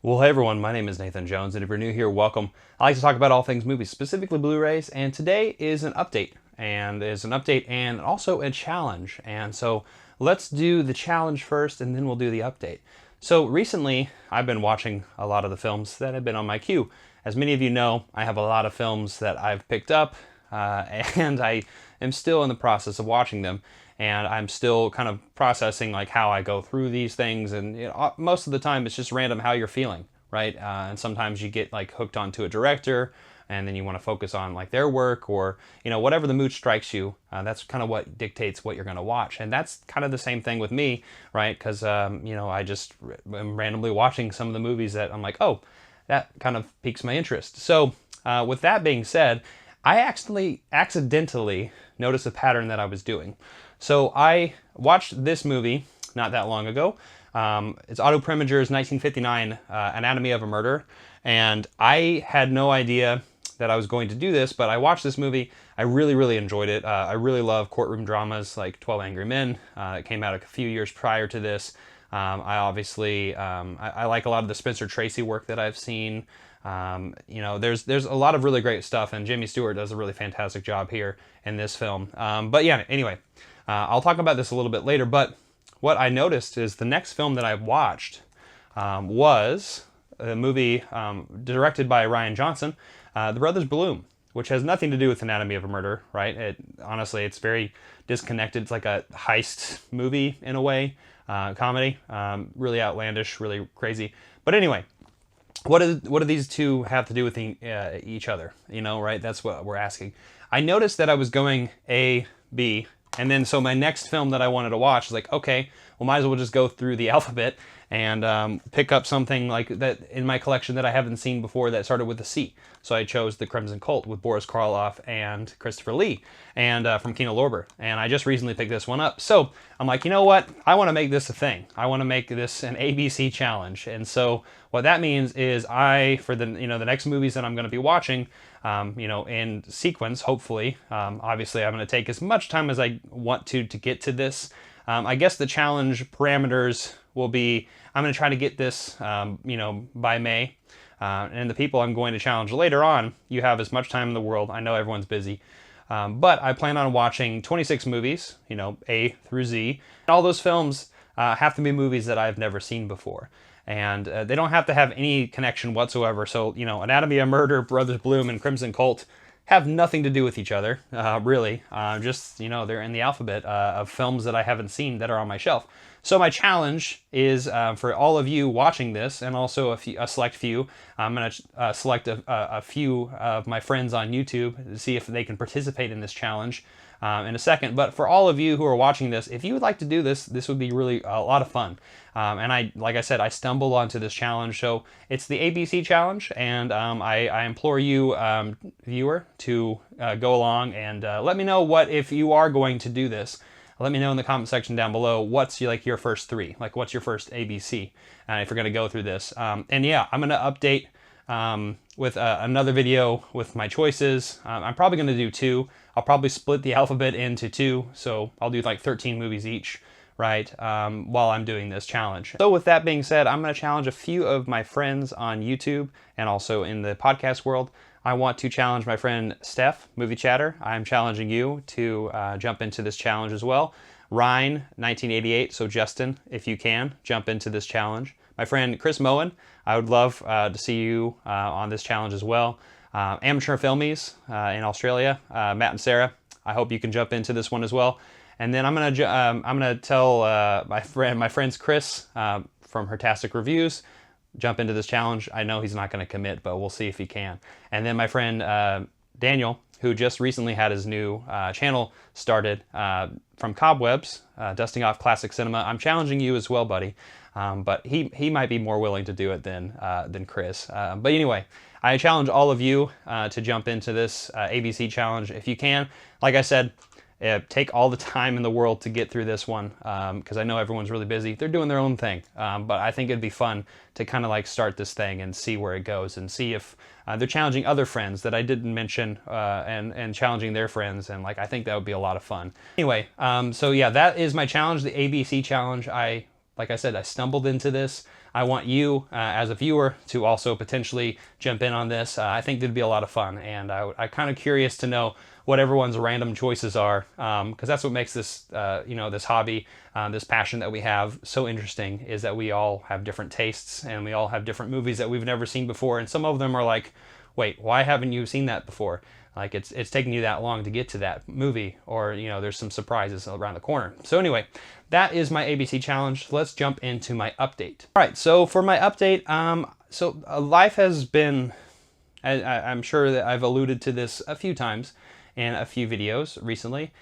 Well, hey everyone, my name is Nathan Jones, and if you're new here, welcome. I like to talk about all things movies, specifically Blu-rays, and today is an update, and also a challenge. And so let's do the challenge first, and then we'll do the update. So recently, I've been watching a lot of the films that have been on my queue. As many of you know, I have a lot of films that I've picked up, and I am still in the process of watching them. And I'm still kind of processing like how I go through these things, and most of the time it's just random how you're feeling, right? And sometimes you get like hooked onto a director, and then you want to focus on like their work, or whatever the mood strikes you. That's kind of what dictates what you're going to watch, and that's kind of the same thing with me, right? Because I just am randomly watching some of the movies that I'm like, oh, that kind of piques my interest. So with that being said, I accidentally noticed a pattern that I was doing. So I watched this movie not that long ago. It's Otto Preminger's 1959 Anatomy of a Murder, and I had no idea that I was going to do this, but I watched this movie. I really enjoyed it. I really love courtroom dramas like 12 Angry Men. It came out a few years prior to this. I like a lot of the Spencer Tracy work that I've seen. There's a lot of really great stuff, and Jimmy Stewart does a really fantastic job here in this film. But yeah, anyway, I'll talk about this a little bit later, but what I noticed is the next film that I watched was a movie directed by Ryan Johnson, The Brothers Bloom, which has nothing to do with Anatomy of a Murder, right? Honestly, it's very disconnected. It's like a heist movie in a way, comedy, really outlandish, really crazy. But anyway, what do these two have to do with each other? Right? That's what we're asking. I noticed that I was going A, B, and then so my next film that I wanted to watch was like, okay, well, might as well just go through the alphabet and pick up something like that in my collection that I haven't seen before that started with a C. So I chose The Crimson Cult with Boris Karloff and Christopher Lee, and from Kino Lorber. And I just recently picked this one up. So I'm like, you know what? I want to make this a thing. I want to make this an ABC challenge. And so what that means is for the next movies that I'm going to be watching, in sequence, hopefully, obviously I'm going to take as much time as I want to get to this. I guess the challenge parameters will be, I'm going to try to get this, by May. And the people I'm going to challenge later on, you have as much time in the world. I know everyone's busy. But I plan on watching 26 movies, A through Z. And all those films have to be movies that I've never seen before. And they don't have to have any connection whatsoever. So, Anatomy of Murder, Brothers Bloom, and Crimson Cult have nothing to do with each other, really. Just, they're in the alphabet of films that I haven't seen that are on my shelf. So my challenge is for all of you watching this, and also a select few. I'm going to select a few of my friends on YouTube to see if they can participate in this challenge in a second. But for all of you who are watching this, if you would like to do this, this would be really a lot of fun. And like I said, I stumbled onto this challenge. So it's the ABC challenge, and I implore you, viewer, to go along and let me know if you are going to do this. Let me know in the comment section down below what's your first three, like what's your first ABC, if you're going to go through this. And yeah, I'm going to update with another video with my choices. I'm probably going to do two. I'll probably split the alphabet into two, so I'll do like 13 movies each, right, while I'm doing this challenge. So with that being said, I'm going to challenge a few of my friends on YouTube and also in the podcast world. I want to challenge my friend Steph, Movie Chatter. I'm challenging you to jump into this challenge as well. Ryan, 1988, so Justin, if you can, jump into this challenge. My friend Chris Moen, I would love to see you on this challenge as well. Amateur Filmies in Australia, Matt and Sarah, I hope you can jump into this one as well. And then I'm gonna tell my friends Chris from Hertastic Reviews, jump into this challenge. I know he's not going to commit, but we'll see if he can. And then my friend Daniel, who just recently had his new channel started from Cobwebs, Dusting Off Classic Cinema. I'm challenging you as well, buddy. But he might be more willing to do it than Chris. But anyway, I challenge all of you to jump into this ABC challenge if you can. Like I said, take all the time in the world to get through this one, because I know everyone's really busy. They're doing their own thing, but I think it'd be fun to kind of like start this thing and see where it goes, and see if they're challenging other friends that I didn't mention, and challenging their friends, and I think that would be a lot of fun. Anyway, so yeah, that is my challenge, the ABC challenge. Like I said, I stumbled into this. I want you as a viewer to also potentially jump in on this. I think it'd be a lot of fun, and I'm kind of curious to know what everyone's random choices are, because that's what makes this, this hobby, this passion that we have so interesting, is that we all have different tastes and we all have different movies that we've never seen before, and some of them are like, wait, why haven't you seen that before? Like it's taking you that long to get to that movie, or there's some surprises around the corner. So anyway, that is my ABC challenge. Let's jump into my update. All right, so for my update, life has been, I'm sure that I've alluded to this a few times in a few videos recently.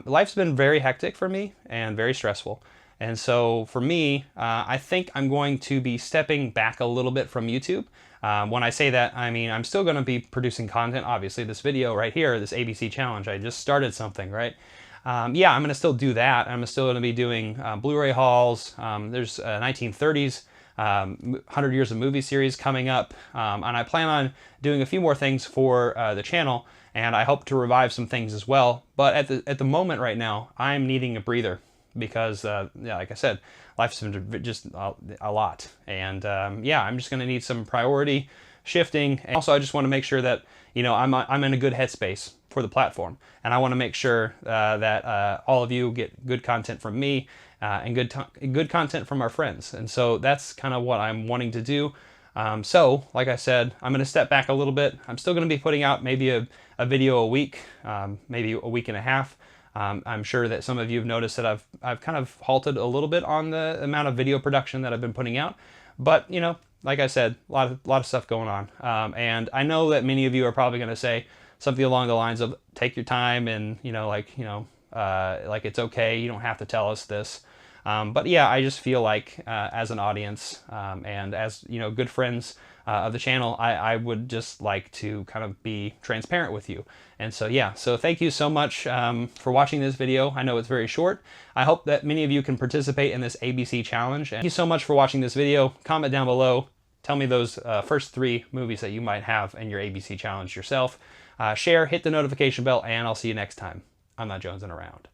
Life's been very hectic for me and very stressful. And so for me, I think I'm going to be stepping back a little bit from YouTube. When I say that, I mean, I'm still going to be producing content. Obviously, this video right here, this ABC challenge, I just started something, right? Yeah, I'm going to still do that. I'm still going to be doing Blu-ray hauls. There's 1930s, 100 Years of Movie series coming up. And I plan on doing a few more things for the channel, and I hope to revive some things as well. But at the moment right now, I'm needing a breather because, yeah, like I said, life's been just a lot. And yeah, I'm just going to need some priority shifting. And also, I just want to make sure that, I'm in a good headspace for the platform. And I want to make sure that all of you get good content from me and good content from our friends. And so that's kind of what I'm wanting to do. So, like I said, I'm going to step back a little bit. I'm still going to be putting out maybe a video a week, maybe a week and a half. I'm sure that some of you have noticed that I've kind of halted a little bit on the amount of video production that I've been putting out. But, like I said, a lot of stuff going on. And I know that many of you are probably going to say something along the lines of, take your time and, like it's okay, you don't have to tell us this. But yeah, I just feel like as an audience and as good friends of the channel, I would just like to kind of be transparent with you. And so yeah, so thank you so much for watching this video. I know it's very short. I hope that many of you can participate in this ABC challenge. And thank you so much for watching this video. Comment down below. Tell me those first 3 movies that you might have in your ABC challenge yourself. Share, hit the notification bell, and I'll see you next time. I'm not jonesing around.